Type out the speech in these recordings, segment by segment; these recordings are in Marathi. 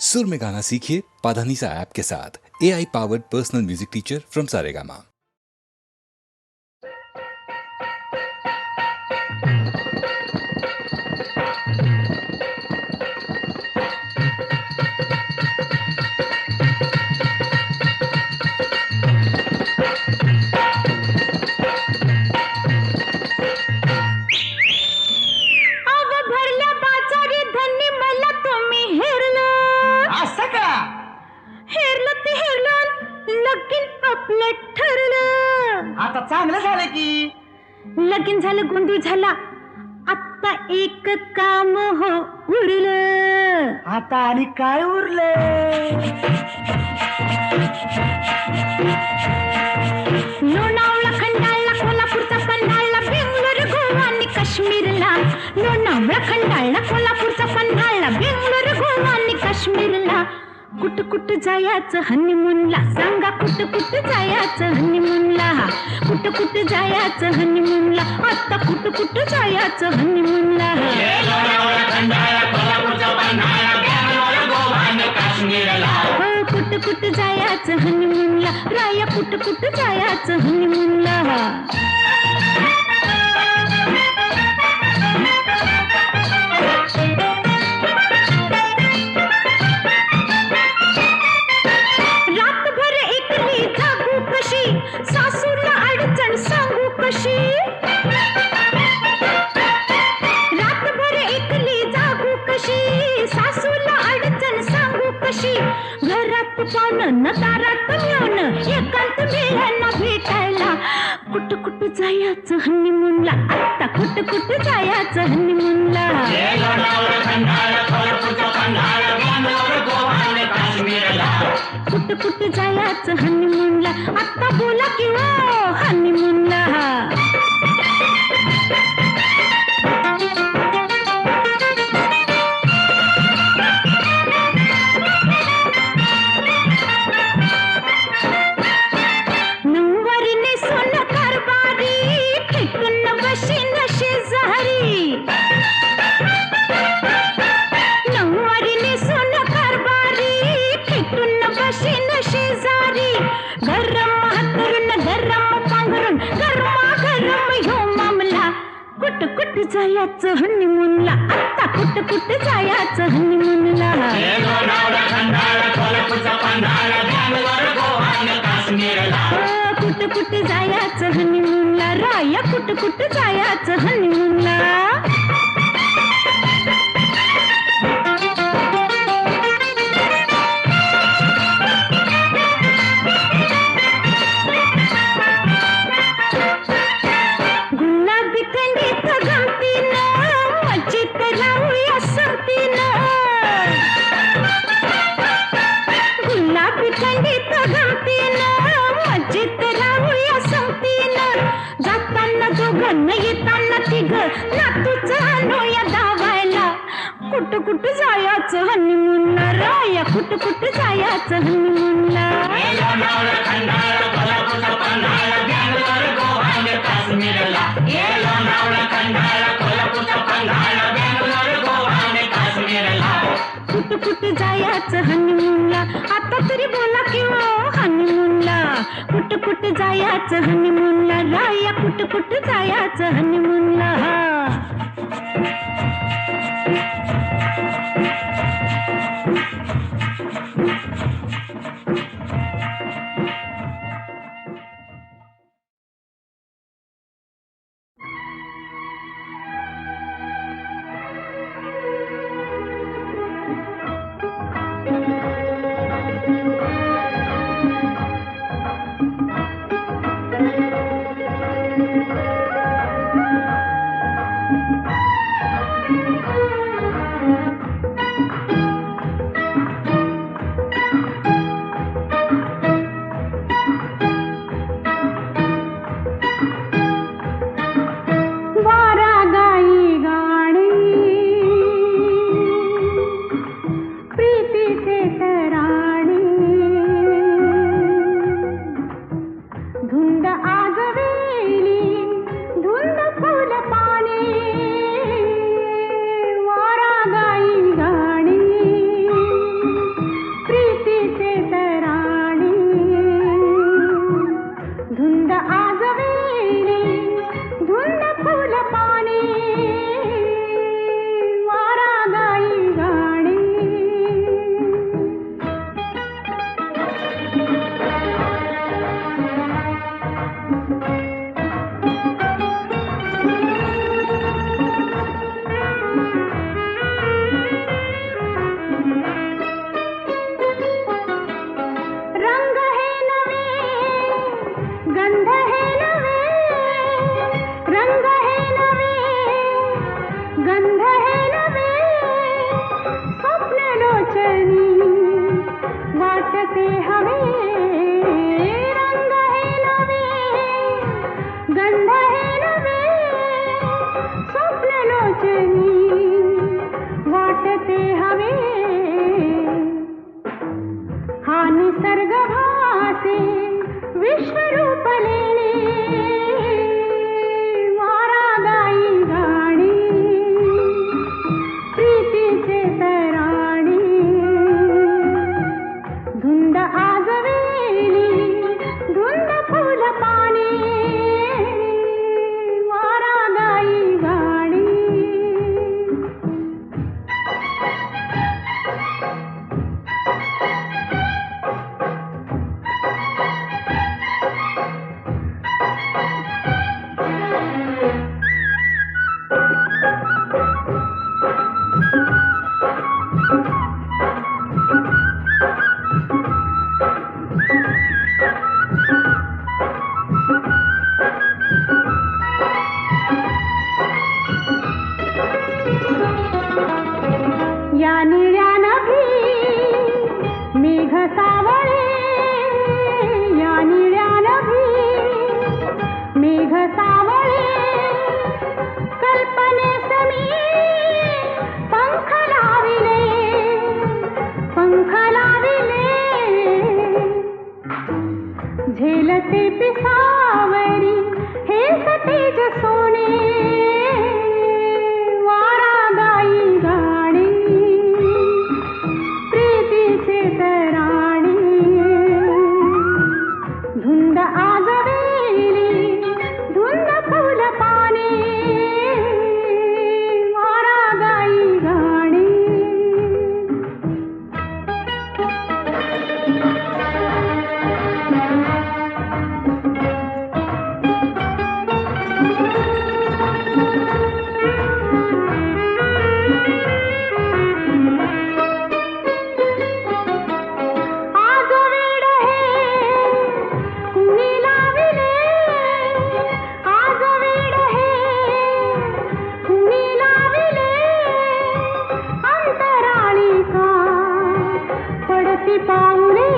सुर में गाना सीखिए पाधानीसा ऐप के साथ। AI powered personal music teacher from Saregama. आता चांगलं झालं की लगीन झालं, गोंधळ झाला, आता एक काम हो उरलं. आता आणि काय उरलं? लोणावळा, खंडाळा, कोल्हापूरचा पन्हाळा, बेंगलोर, गोवा आणि काश्मीरला. लोणावळा, खंडाळा, कोल्हापूरचा पन्हाळा, बेंगलोर, गोवा आणि काश्मीरला. कुठ कुठ जायचं हनीमूनला, सांगा कुठ कुठ जायचं हनीमूनला. कुठ कुठ जायचं हनीमूनला, आता कुठ कुठ जायचं हनीमूनला. कुठ कुठ जायचं हनीमूनला, राया कुठ कुठ जायचं हनीमूनला. सासूला अडचण सांगू कशी, रातभर एकली जागू कशी. सासूला अडचण सांगू कशी, घरात पाहुणं न दारात येऊन एकांत मिळाला भेटायला. कुठ कुठ जायचं हनीमूनला, आता कुठ कुठ जायचं हनीमूनला. कुठ कुठ जायचं हनीमूनला, आता बोला की हो हनीमूनला. नऊवारीने सोनं कारभारी, ठेकून बशीन शेजारी. नऊवारीने सोनं कारभारी, ठेकून बशीन शेजारी. गरम हातरून गरम पांघरून गरमा गरम ह्यो मामला. कुठ कुठ जायचं हनीमूनला, आता कुठ कुठ जायचं हनीमूनला. कुठ कुठ जायचं हनीमूनला, राया कुठ कुठ जायचं हनीमूनला. गुलाबी थंडीत गमतीनं मजेत राहूया संगतीनं. गुलाबी थंडीत गमतीनं मजेत राहूया संगतीनं. जाताना दोघं येताना तिघं, नातूचं आणूया धावायला. कुठ कुठ जायचं हनीमूनला, राया कुठ कुठ जायचं हनीमूनला. कुठ कुठ जायचं हनीमूनला, आता तरी बोला की हो हनीमूनला. कुठ कुठ जायचं हनीमूनला, राया कुठ कुठ जायचं हनीमूनला. पडते पिसावरी हे सतेज सोने वारादाई गाणे प्रीतीचे तराणे धुंद आगवेली धुंद फुल पाने वारादाई गाणे आज वेड हे कुणी लाविले आज वेड हे कुणी लाविले अंतराळी का पडती पाऊले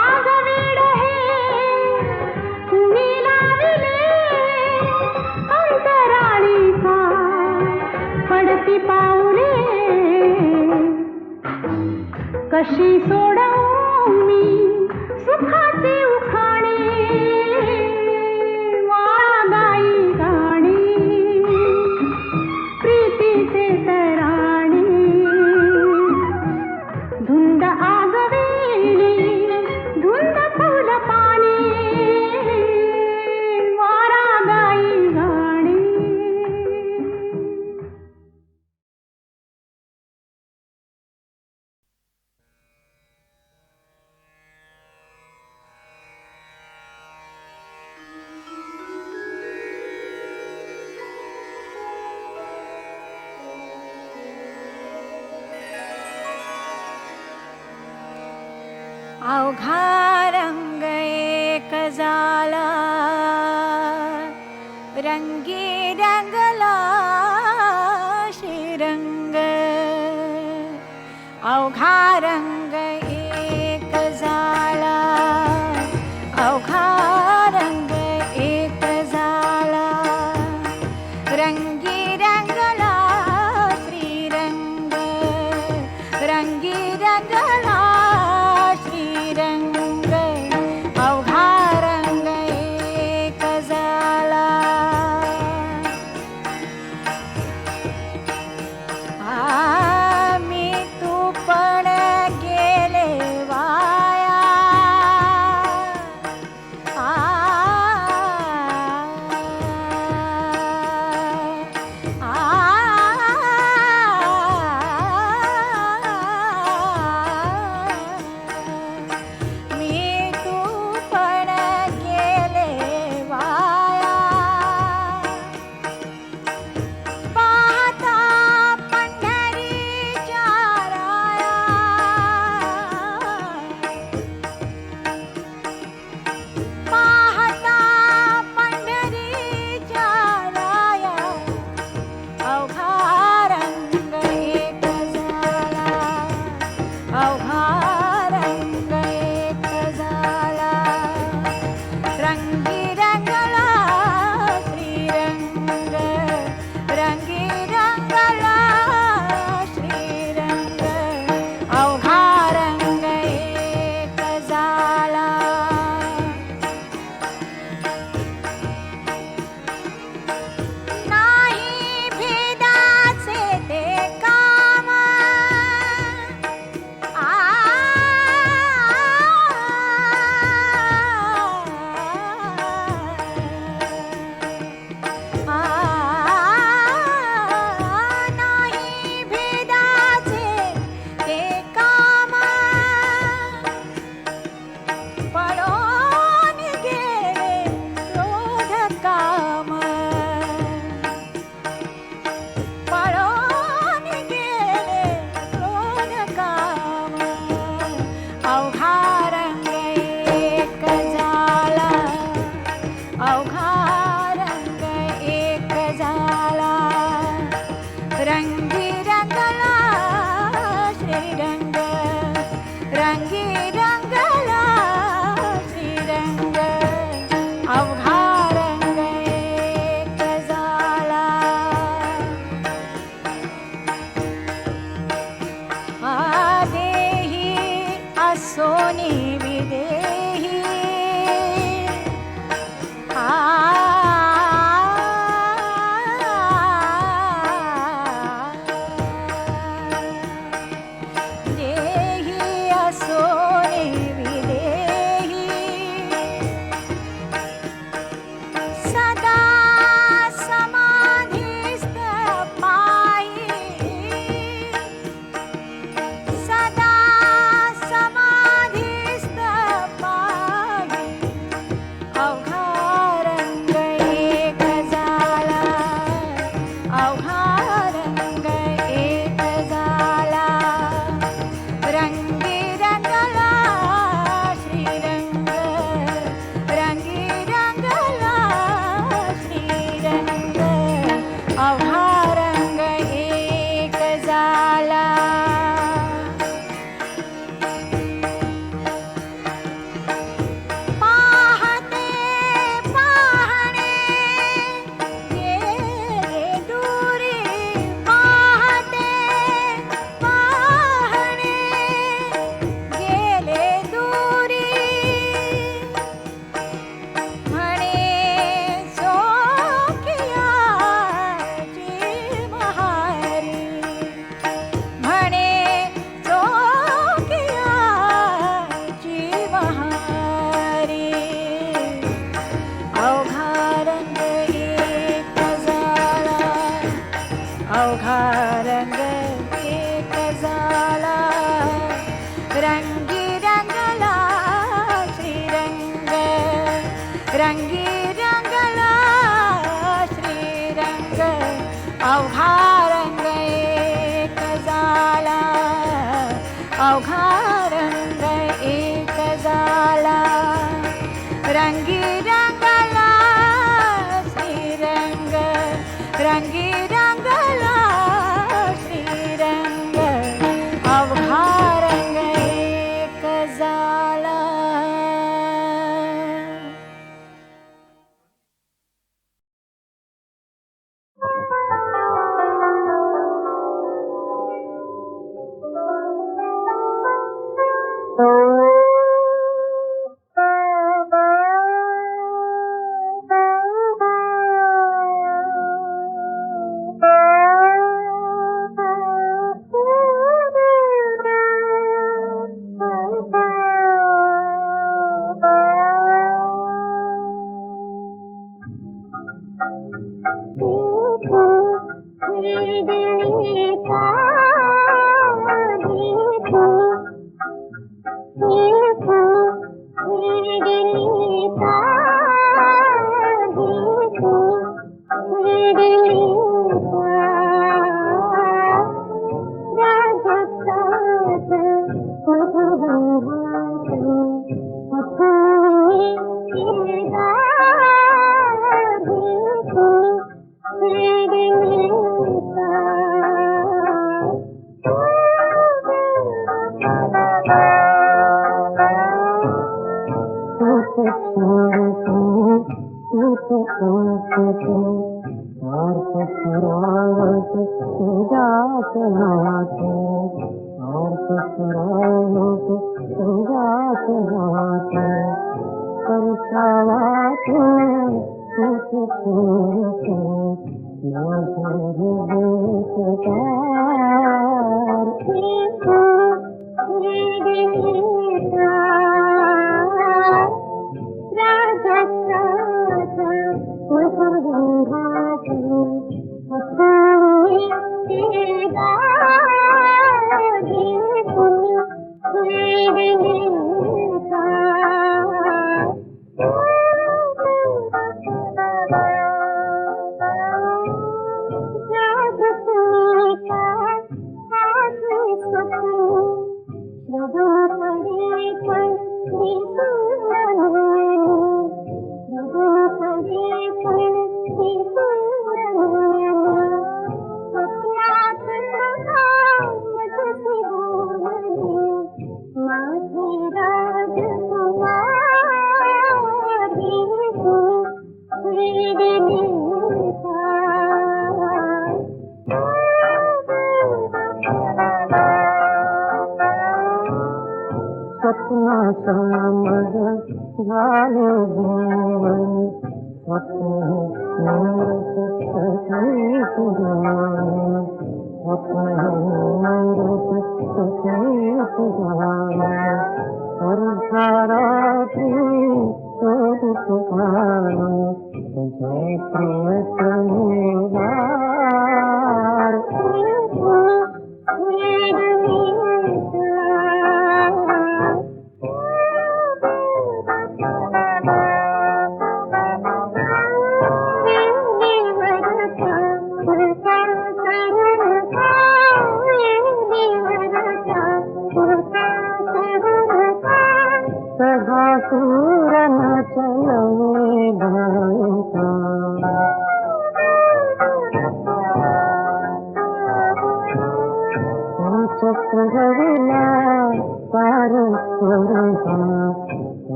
आज वेड हे कुणी लाविले अंतराळी का पडती पाऊले कशी सोडवू मी सुखाचे उखाणे वारादाई गाणे प्रीतीचे तराणे धुंद आगवेली धुंद फुल पाने वारादाई गाणे अवघा रंग एक झाला रंगी रंगला श्रीरंग अवघा रंग एक झाला अवघा रंग एक झाला रंगी रंगला श्रीरंग रंगी रंगला श्रीरंग अवघा रंग एक झाला मी तू पण गेले रंगी रंगला श्रीरंग रंगी रंगला श्रीरंग अवघा रंग एक झाला अवघा रंग एक झाला रंगी रंगला श्रीरंग रंगी रंगला श्रीरंग अवघा रंग एक झाला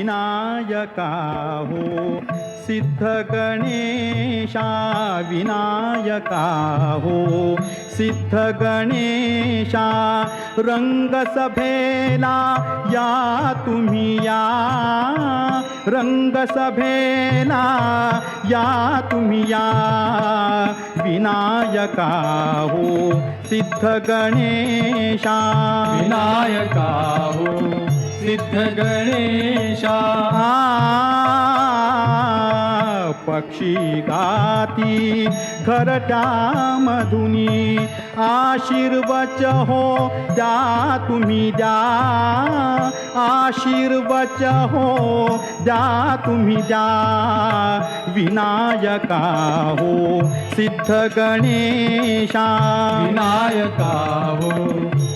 विनायका हो सिद्ध गणेशा विनायका हो सिद्ध गणेशा रंगसभेला या तुम्ही या रंगसभेला या तुम्ही या विनायका हो सिद्ध गणेशा विनायका हो सिद्ध गणेशा पक्षी गाती घरट्या मधुनी आशीर्वच हो द्या तुम्ही द्या आशीर्वच हो द्या तुम्ही द्या विनायका हो सिद्ध गणेशा विनायका हो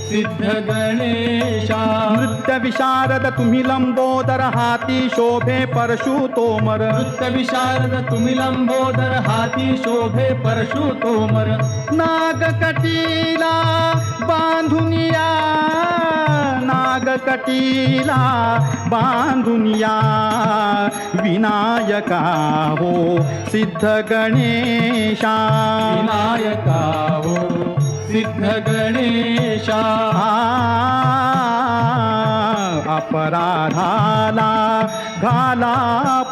सिद्ध गणेशा नृत्य विशारद तुम्ही लंबोदर हाती शोभे परशुतोमर नृत्य विशारद तुम्ही लंबोदर हाती शोभे परशुतोमर नागकटीला बांधुनिया नागकटीला बांधुनिया विनायका हो सिद्ध गणेशा विनायका हो सिद्ध गणेशा अपराधाला घाला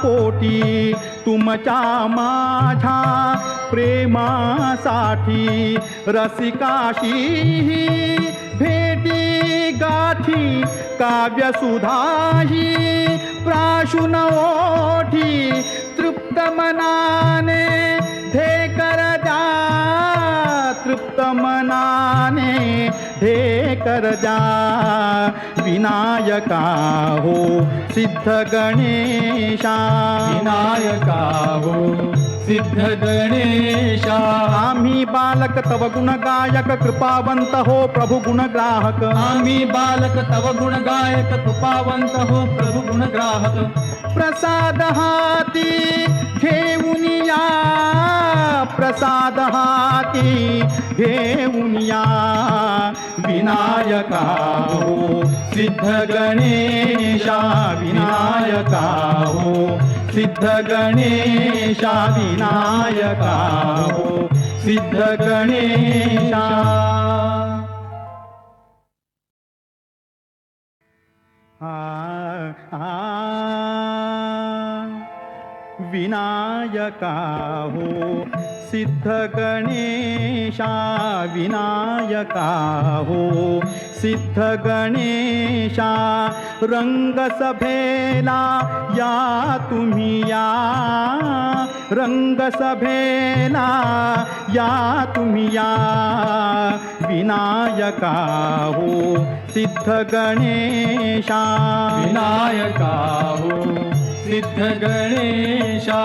पोटी तुमच्या माझ्या प्रेमासाठी रसिकाशी भेटी गाठी काव्यसुधाही प्राशुन ओठी तृप्त मनाने ढेकर द्या तृप्त मनाने ढेकर द्या विनायका हो सिद्ध गणेशा विनायका हो सिद्ध गणेशा आम्ही बालक तव गुण गायक कृपावंत हो प्रभु गुण ग्राहक आम्ही बालक तव गुण गायक कृपावंत हो प्रभु गुण ग्राहक प्रसाद हाती घेऊन या प्रसाद हाती घेऊन या विनायका हो सिद्ध गणेशा विनायका हो सिद्ध गणेशा विनायका हो सिद्ध गणेशा विनायका हो सिद्ध गणेशा विनायका हो सिद्ध गणेशा रंगसभेला या तुम्ही या रंगसभेला या तुम्ही या विनायका हो सिद्ध गणेशा विनायका हो सिद्ध गणेशा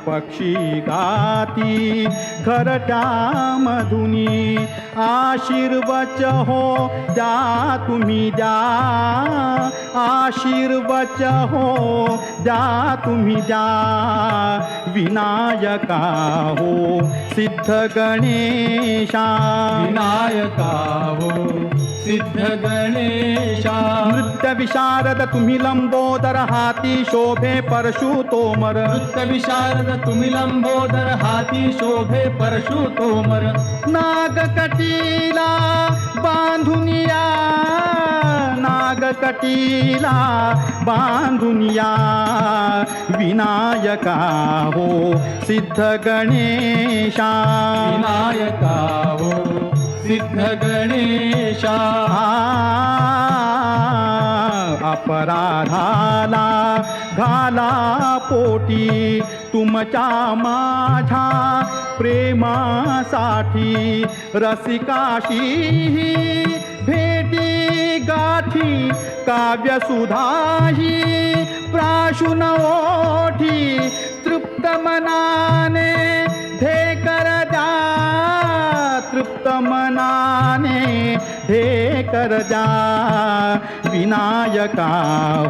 पक्षी गाती घरट्या मधुनी आशीर्वच हो द्या तुम्ही द्या आशीर्वच हो द्या तुम्ही द्या विनायका हो सिद्ध गणेशा विनायका हो सिद्ध गणेशा नृत्य विशारद तुम्ही लंबोदर हाती शोभे परशुतोमर नृत्य विशारद तुम्ही लंबोदर हाती शोभे परशुतोमर नागकटीला बांधुनिया नागकटीला बांधुनिया विनायका हो सिद्ध गणेशा विनायका हो सिद्ध गणेशा अपराधाला घाला पोटी तुमच्या माझ्या प्रेमासाठी रसिकाशी भेटी गाठी काव्यसुधाही प्राशुन ओठी तृप्त मनाने ढेकर द्या तृप्त मनाने हे करजा विनायका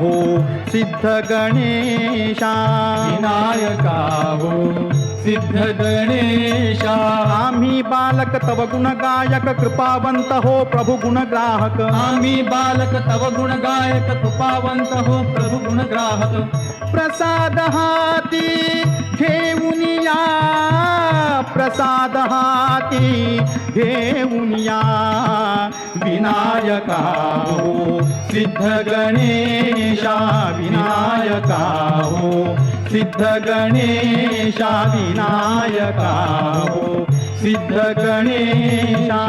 हो सिद्ध गणेशा विनायका हो सिद्ध गणेशा आम्ही बालक तव गुण गायक कृपावंत हो प्रभु गुण ग्राहक आम्ही बालक तव गुण गायक कृपावंत हो प्रभु गुण ग्राहक प्रसाद हाती घेऊन या प्रसाद हाती घेऊन या विनायका हो सिद्ध गणेशा विनायका हो सिद्ध गणेशा विनायका हो सिद्ध गणेशा